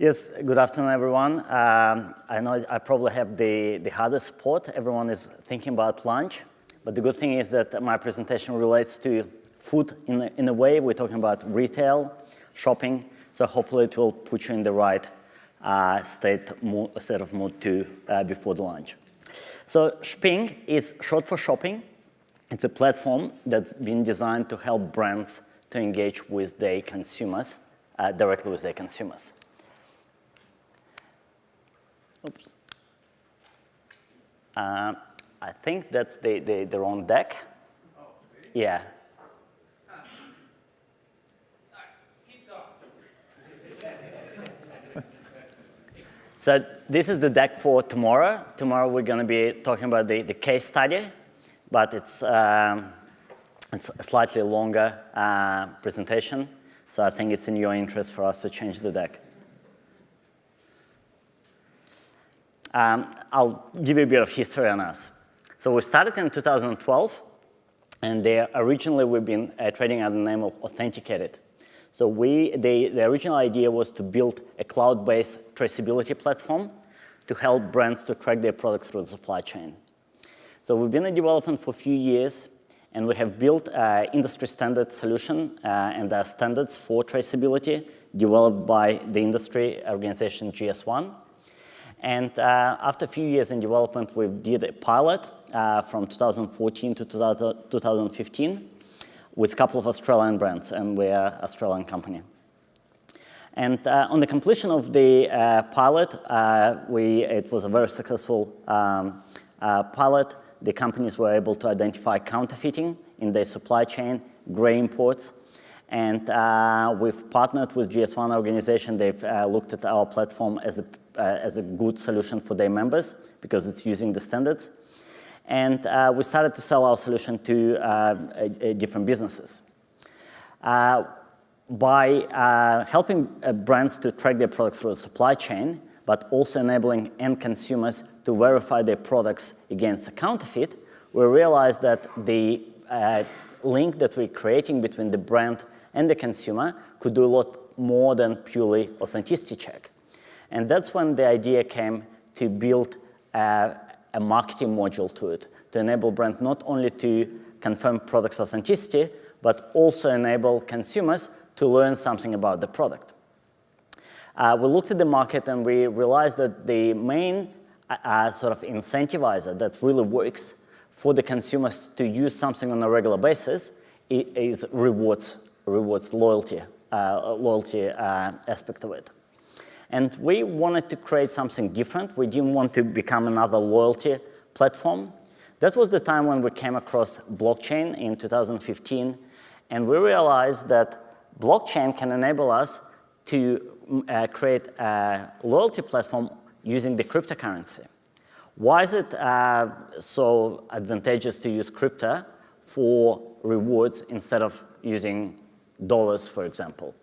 Yes, good afternoon, everyone. I know I probably have the hardest spot. Everyone is thinking about lunch, but the good thing is that my presentation relates to food in a way. We're talking about retail, shopping, so hopefully it will put you in the right state of mood to before the lunch. So Shping is short for shopping. It's a platform that's been designed to help brands to engage with their consumers, directly with their consumers. Oops. I think that's the wrong deck. Oh, really? Yeah. Keep going. So this is the deck for tomorrow. Tomorrow we're going to be talking about the case study, but it's a slightly longer presentation. So I think it's in your interest for us to change the deck. I'll give you a bit of history on us. So we started in 2012, and originally we've been trading under the name of Authenticated. So the original idea was to build a cloud-based traceability platform to help brands to track their products through the supply chain. So we've been in development for a few years, and we have built an industry standard solution and there are standards for traceability developed by the industry organization GS1. And after a few years in development, we did a pilot from 2014 to 2015 with a couple of Australian brands, and we're an Australian company. And on the completion of the pilot, it was a very successful pilot. The companies were able to identify counterfeiting in their supply chain, gray imports, and we've partnered with GS1 organization. They've looked at our platform as a good solution for their members because it's using the standards. And we started to sell our solution to different businesses. By helping brands to track their products through the supply chain, but also enabling end consumers to verify their products against a counterfeit, we realized that the link that we're creating between the brand and the consumer could do a lot more than purely authenticity check. And that's when the idea came to build a marketing module to it, to enable brand not only to confirm product's authenticity, but also enable consumers to learn something about the product. We looked at the market and we realized that the main sort of incentivizer that really works for the consumers to use something on a regular basis is rewards loyalty aspect of it. And we wanted to create something different. We didn't want to become another loyalty platform. That was the time when we came across blockchain in 2015, and we realized that blockchain can enable us to create a loyalty platform using the cryptocurrency. Why is it so advantageous to use crypto for rewards instead of using dollars, for example?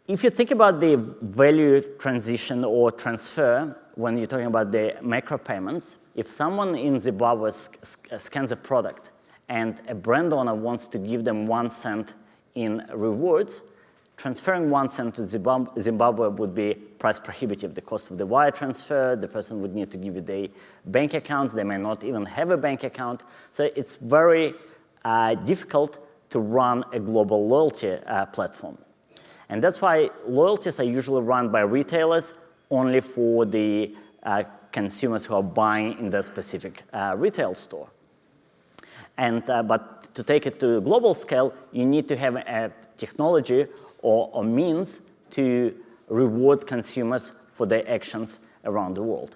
If you think about the value transition or transfer, when you're talking about the macro payments, if someone in Zimbabwe scans a product and a brand owner wants to give them 1 cent in rewards, transferring 1 cent to Zimbabwe would be price prohibitive. The cost of the wire transfer, the person would need to give you their bank accounts. They may not even have a bank account. So it's very difficult to run a global loyalty platform. And that's why loyalties are usually run by retailers only for the consumers who are buying in that specific retail store. And, but to take it to a global scale, you need to have a technology or means to reward consumers for their actions around the world.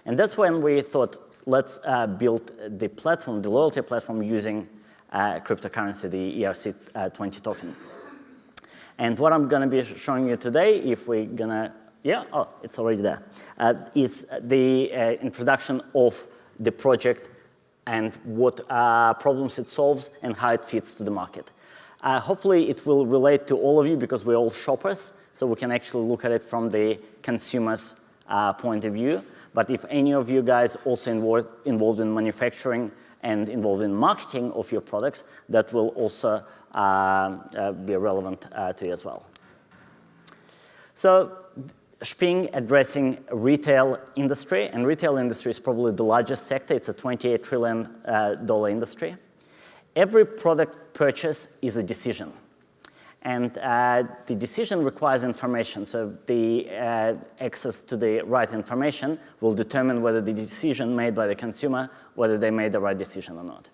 And that's when we thought, let's build the platform, the loyalty platform, using cryptocurrency, the ERC20 token. And what I'm going to be showing you today, if we're going to, yeah, oh, it's already there, is the introduction of the project and what problems it solves and how it fits to the market. Hopefully it will relate to all of you because we're all shoppers, so we can actually look at it from the consumer's point of view. But if any of you guys also involved in manufacturing and involved in marketing of your products, that will also be relevant to you as well. So Shping addressing retail industry, and retail industry is probably the largest sector. It's a $28 trillion industry. Every product purchase is a decision. And the decision requires information, so the access to the right information will determine whether the decision made by the consumer, whether they made the right decision or not.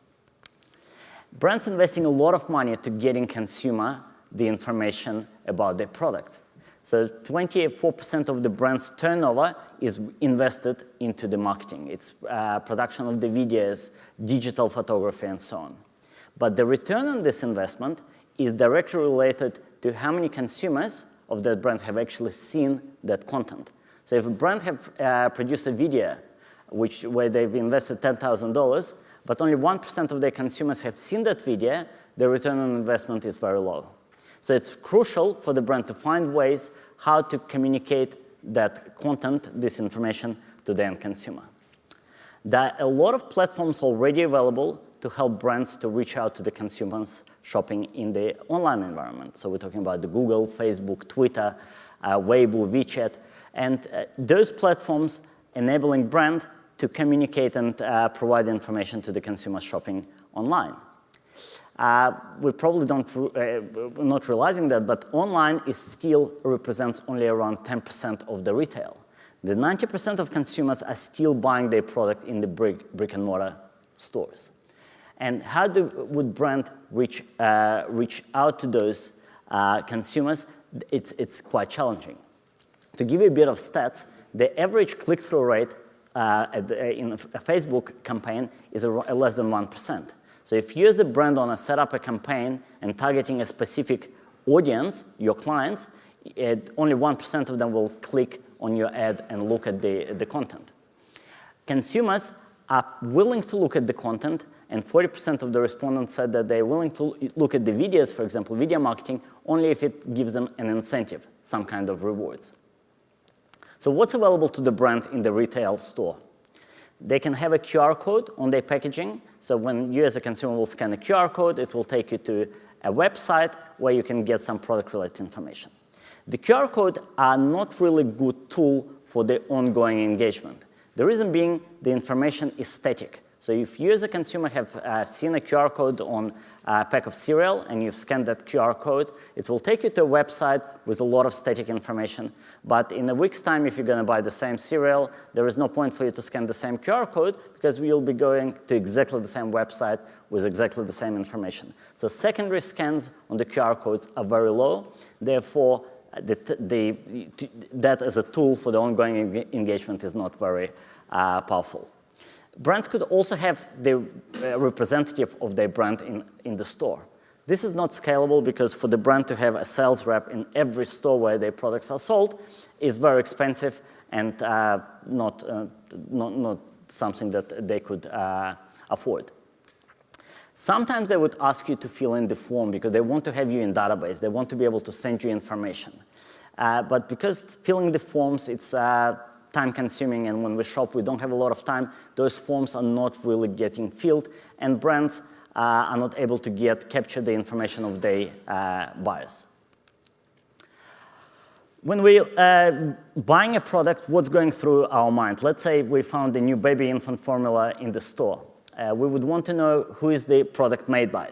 Brands investing a lot of money to getting consumer the information about their product. So 24% of the brand's turnover is invested into the marketing. It's production of the videos, digital photography, and so on. But the return on this investment is directly related to how many consumers of that brand have actually seen that content. So if a brand have produced a video where they've invested $10,000, but only 1% of their consumers have seen that video, the return on investment is very low. So it's crucial for the brand to find ways how to communicate that content, this information, to the end consumer. There are a lot of platforms already available to help brands to reach out to the consumers shopping in the online environment. So we're talking about the Google, Facebook, Twitter, Weibo, WeChat, and those platforms enabling brand to communicate and provide information to the consumers shopping online. We probably not realizing that, but online still represents only around 10% of the retail. The 90% of consumers are still buying their product in the brick and mortar stores. And how would brand reach out to those consumers? It's quite challenging. To give you a bit of stats, the average click-through rate in a Facebook campaign is less than 1%. So if you as a brand owner set up a campaign and targeting a specific audience, your clients, only 1% of them will click on your ad and look at the content. Consumers are willing to look at the content, and 40% of the respondents said that they're willing to look at the videos, for example, video marketing, only if it gives them an incentive, some kind of rewards. So what's available to the brand in the retail store? They can have a QR code on their packaging. So when you as a consumer will scan a QR code, it will take you to a website where you can get some product-related information. The QR code are not really good tool for the ongoing engagement. The reason being the information is static. So if you as a consumer have seen a QR code on a pack of cereal and you've scanned that QR code, it will take you to a website with a lot of static information. But in a week's time, if you're going to buy the same cereal, there is no point for you to scan the same QR code because you'll be going to exactly the same website with exactly the same information. So secondary scans on the QR codes are very low. Therefore, that as a tool for the ongoing engagement is not very powerful. Brands could also have the representative of their brand in the store. This is not scalable because for the brand to have a sales rep in every store where their products are sold is very expensive and not something that they could afford. Sometimes they would ask you to fill in the form because they want to have you in database. They want to be able to send you information. But because filling the forms, it's time-consuming, and when we shop, we don't have a lot of time, those forms are not really getting filled, and brands are not able to capture the information of their buyers. When we're buying a product, what's going through our mind? Let's say we found a new baby infant formula in the store. We would want to know who is the product made by.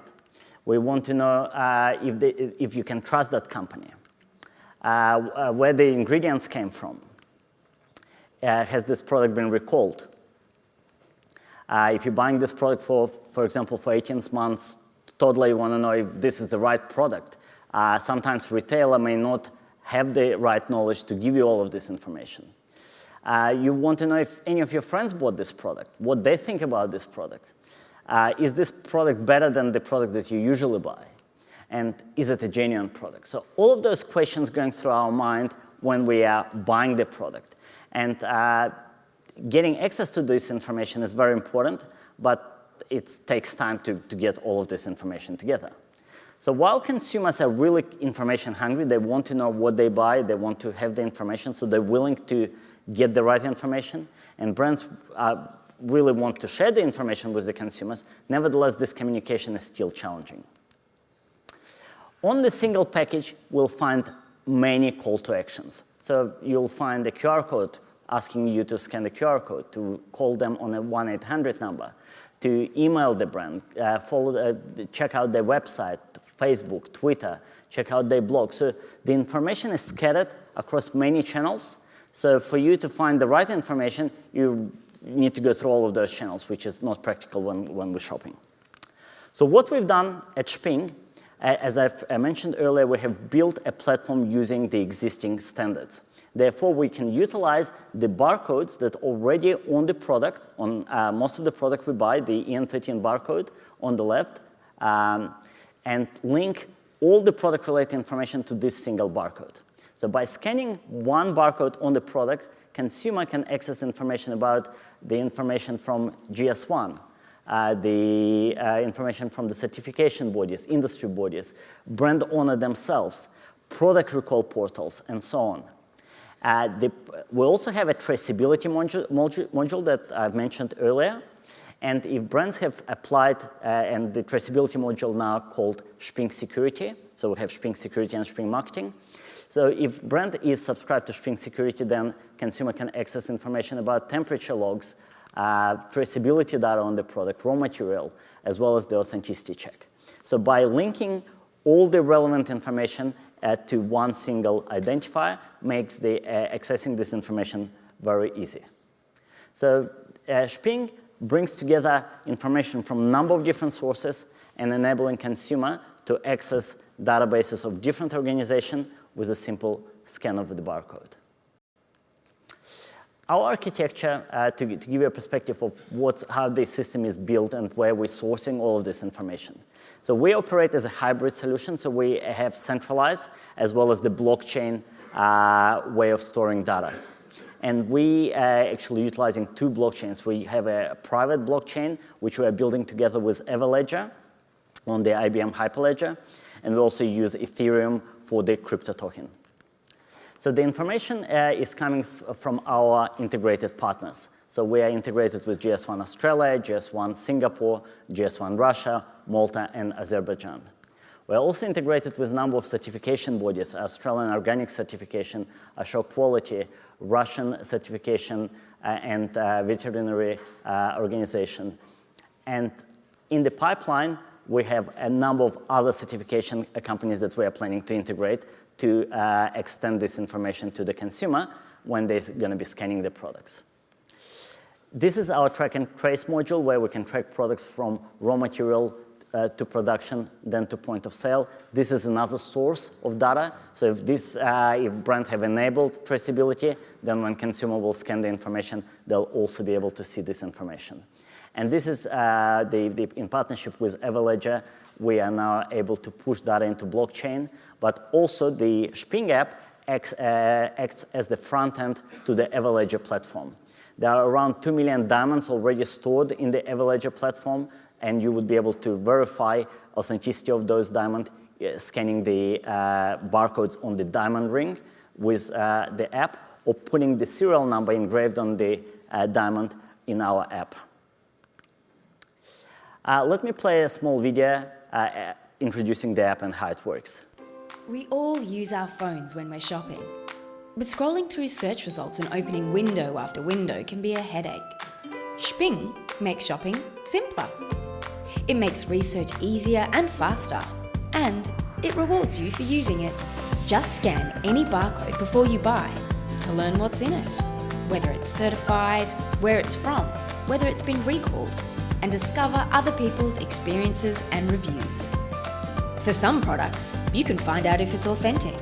We want to know if you can trust that company, where the ingredients came from. Has this product been recalled? If you're buying this product for example, for 18 months, totally want to know if this is the right product. Sometimes retailer may not have the right knowledge to give you all of this information. You want to know if any of your friends bought this product, what they think about this product. Is this product better than the product that you usually buy? And is it a genuine product? So all of those questions going through our mind when we are buying the product. And getting access to this information is very important, but it takes time to get all of this information together. So while consumers are really information hungry, they want to know what they buy, they want to have the information, so they're willing to get the right information, and brands really want to share the information with the consumers. Nevertheless, this communication is still challenging. On the single package, we'll find many call to actions. So you'll find a QR code asking you to scan the QR code, to call them on a 1-800 number, to email the brand, check out their website, Facebook, Twitter, check out their blog. So the information is scattered across many channels. So for you to find the right information, you need to go through all of those channels, which is not practical when we're shopping. So what we've done at Shping, as I mentioned earlier, we have built a platform using the existing standards. Therefore, we can utilize the barcodes that already on the product, on most of the product we buy, the EN13 barcode on the left, and link all the product-related information to this single barcode. So by scanning one barcode on the product, consumer can access information about the information from GS1, the information from the certification bodies, industry bodies, brand owner themselves, product recall portals, and so on. We also have a traceability module that I've mentioned earlier. And if brands have applied, and the traceability module now called Shping Security, so we have Shping Security and Shping Marketing. So if brand is subscribed to Shping Security, then consumer can access information about temperature logs, traceability data on the product, raw material, as well as the authenticity check. So by linking all the relevant information to one single identifier makes the accessing this information very easy. So Shping brings together information from a number of different sources and enabling consumer to access databases of different organizations with a simple scan of the barcode. Our architecture, to give you a perspective of how this system is built and where we're sourcing all of this information. So we operate as a hybrid solution, so we have centralized as well as the blockchain way of storing data. And we are actually utilizing two blockchains. We have a private blockchain, which we are building together with Everledger on the IBM Hyperledger, and we also use Ethereum for the crypto token. So the information is coming from our integrated partners. So we are integrated with GS1 Australia, GS1 Singapore, GS1 Russia, Malta, and Azerbaijan. We're also integrated with a number of certification bodies, Australian Organic Certification, Ashok Quality, Russian Certification, and Veterinary Organization. And in the pipeline, we have a number of other certification companies that we are planning to integrate to extend this information to the consumer when they're going to be scanning the products. This is our track and trace module where we can track products from raw material to production, then to point of sale. This is another source of data. So if brands have enabled traceability, then when consumer will scan the information, they'll also be able to see this information. And this is in partnership with Everledger, we are now able to push data into blockchain, but also the Shping app acts as the front end to the Everledger platform. There are around 2 million diamonds already stored in the Everledger platform, and you would be able to verify authenticity of those diamonds scanning the barcodes on the diamond ring with the app, or putting the serial number engraved on the diamond in our app. Let me play a small video introducing the app and how it works. We all use our phones when we're shopping, but scrolling through search results and opening window after window can be a headache. Shping makes shopping simpler. It makes research easier and faster, and it rewards you for using it. Just scan any barcode before you buy to learn what's in it, whether it's certified, where it's from, whether it's been recalled, and discover other people's experiences and reviews. For some products, you can find out if it's authentic,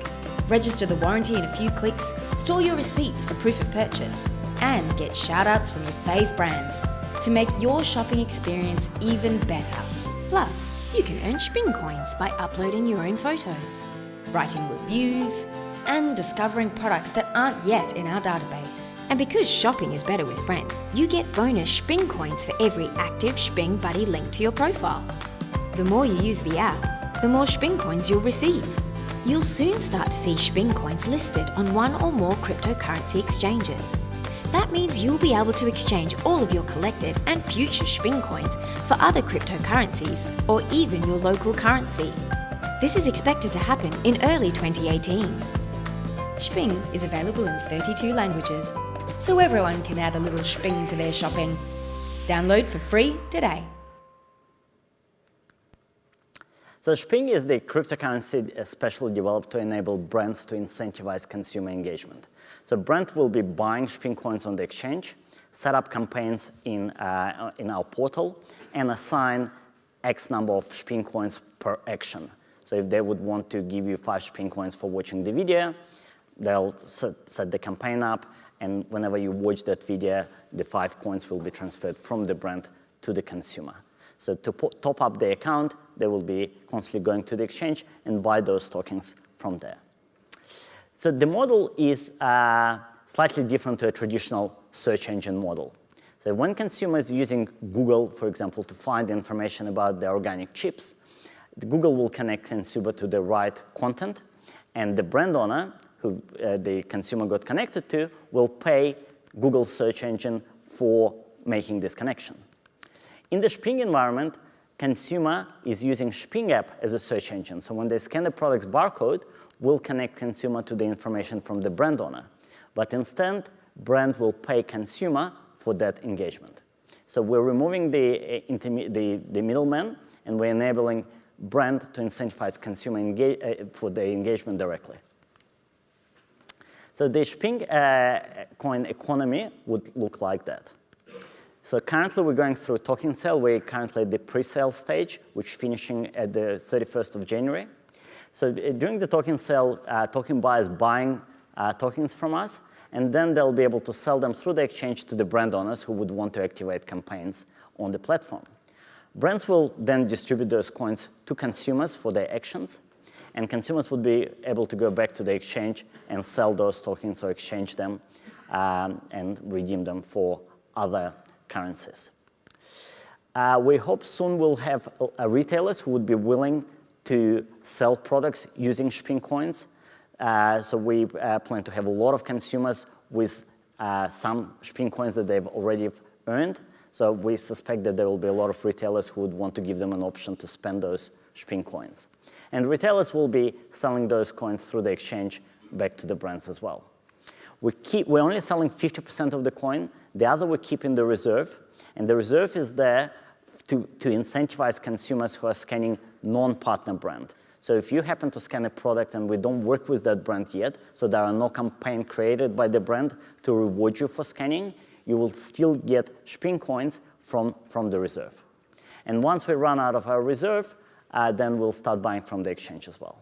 register the warranty in a few clicks, store your receipts for proof of purchase, and get shout-outs from your fave brands to make your shopping experience even better. Plus, you can earn Shping Coins by uploading your own photos, writing reviews, and discovering products that aren't yet in our database. And because shopping is better with friends, you get bonus Shping Coins for every active Shping Buddy link to your profile. The more you use the app, the more Shping Coins you'll receive. You'll soon start to see Shping Coins listed on one or more cryptocurrency exchanges. That means you'll be able to exchange all of your collected and future Shping Coins for other cryptocurrencies or even your local currency. This is expected to happen in early 2018. Shping is available in 32 languages, so everyone can add a little Shping to their shopping. Download for free today. So Shping is the cryptocurrency especially developed to enable brands to incentivize consumer engagement. So brands will be buying Shping coins on the exchange, set up campaigns in our portal, and assign X number of Shping coins per action. So if they would want to give you 5 Shping coins for watching the video, they'll set the campaign up, and whenever you watch that video, the 5 coins will be transferred from the brand to the consumer. So to top up the account, they will be constantly going to the exchange and buy those tokens from there. So the model is slightly different to a traditional search engine model. So when consumers using Google, for example, to find information about the organic chips, Google will connect consumer to the right content, and the brand owner, who the consumer got connected to, will pay Google search engine for making this connection. In the Shping environment, consumer is using Shping app as a search engine. So when they scan the product's barcode, we'll connect consumer to the information from the brand owner. But instead, brand will pay consumer for that engagement. So we're removing the middleman, and we're enabling brand to incentivize consumer for the engagement directly. So the Shping coin economy would look like that. So currently we're going through token sale. We're currently at the pre-sale stage, which finishing at the 31st of January. So during the token sale, token buyers buying tokens from us, and then they'll be able to sell them through the exchange to the brand owners who would want to activate campaigns on the platform. Brands will then distribute those coins to consumers for their actions, and consumers would be able to go back to the exchange and sell those tokens or exchange them and redeem them for other currencies. We hope soon we'll have retailers who would be willing to sell products using Shping coins. So we plan to have a lot of consumers with some Shping coins that they've already earned. So we suspect that there will be a lot of retailers who would want to give them an option to spend those Shping coins. And retailers will be selling those coins through the exchange back to the brands as well. We're only selling 50% of the coin. The other we keep in the reserve. And the reserve is there to incentivize consumers who are scanning non-partner brand. So if you happen to scan a product and we don't work with that brand yet, so there are no campaign created by the brand to reward you for scanning, you will still get Shping coins from the reserve. And once we run out of our reserve, then we'll start buying from the exchange as well.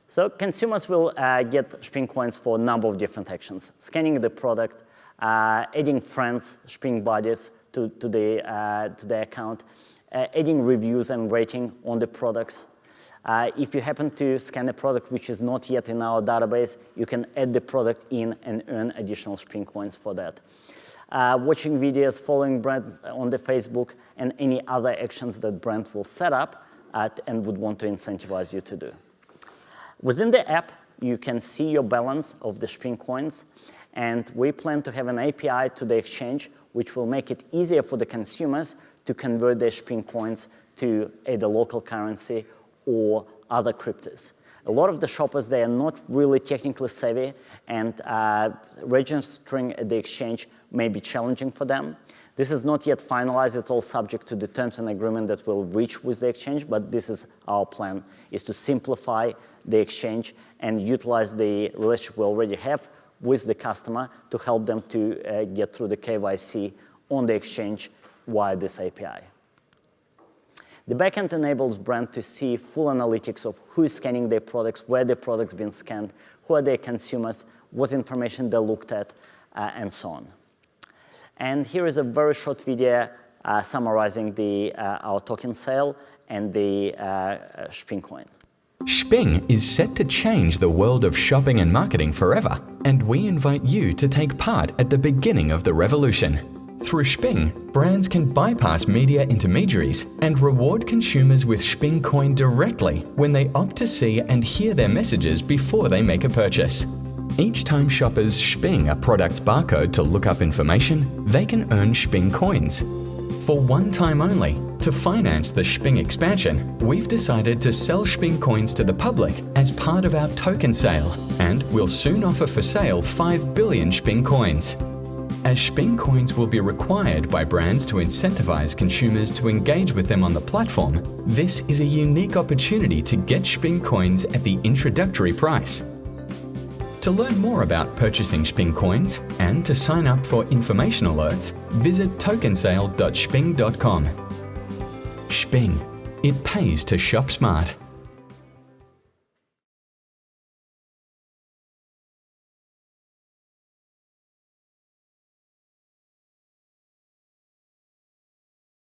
So consumers will get Shping coins for a number of different actions: scanning the product, adding friends, Shping buddies to the account, adding reviews and rating on the products. If you happen to scan a product which is not yet in our database, you can add the product in and earn additional Shping coins for that. Watching videos, following brands on the Facebook, and any other actions that brand will set up and would want to incentivize you to do. Within the app, you can see your balance of the Shping coins, and we plan to have an API to the exchange which will make it easier for the consumers to convert their Shping coins to either local currency or other cryptos. A lot of the shoppers, they are not really technically savvy, and registering at the exchange may be challenging for them. This is not yet finalized. It's all subject to the terms and agreement that we'll reach with the exchange, but this is our plan, is to simplify the exchange and utilize the relationship we already have with the customer to help them to get through the KYC on the exchange via this API. The backend enables brand to see full analytics of who is scanning their products, where their product's been scanned, who are their consumers, what information they looked at, and so on. And here is a very short video summarizing our token sale and the Shping coin. Shping is set to change the world of shopping and marketing forever, and we invite you to take part at the beginning of the revolution. Through Shping, brands can bypass media intermediaries and reward consumers with Shping Coin directly when they opt to see and hear their messages before they make a purchase. Each time shoppers Shping a product's barcode to look up information, they can earn Shping Coins. For one time only, To finance the Shping expansion, we've decided to sell Shping coins to the public as part of our token sale, and we'll soon offer for sale 5 billion Shping coins. As Shping coins will be required by brands to incentivize consumers to engage with them on the platform, this is a unique opportunity to get Shping coins at the introductory price. To learn more about purchasing Shping coins and to sign up for information alerts, visit tokensale.shping.com. Shping. It pays to shop smart.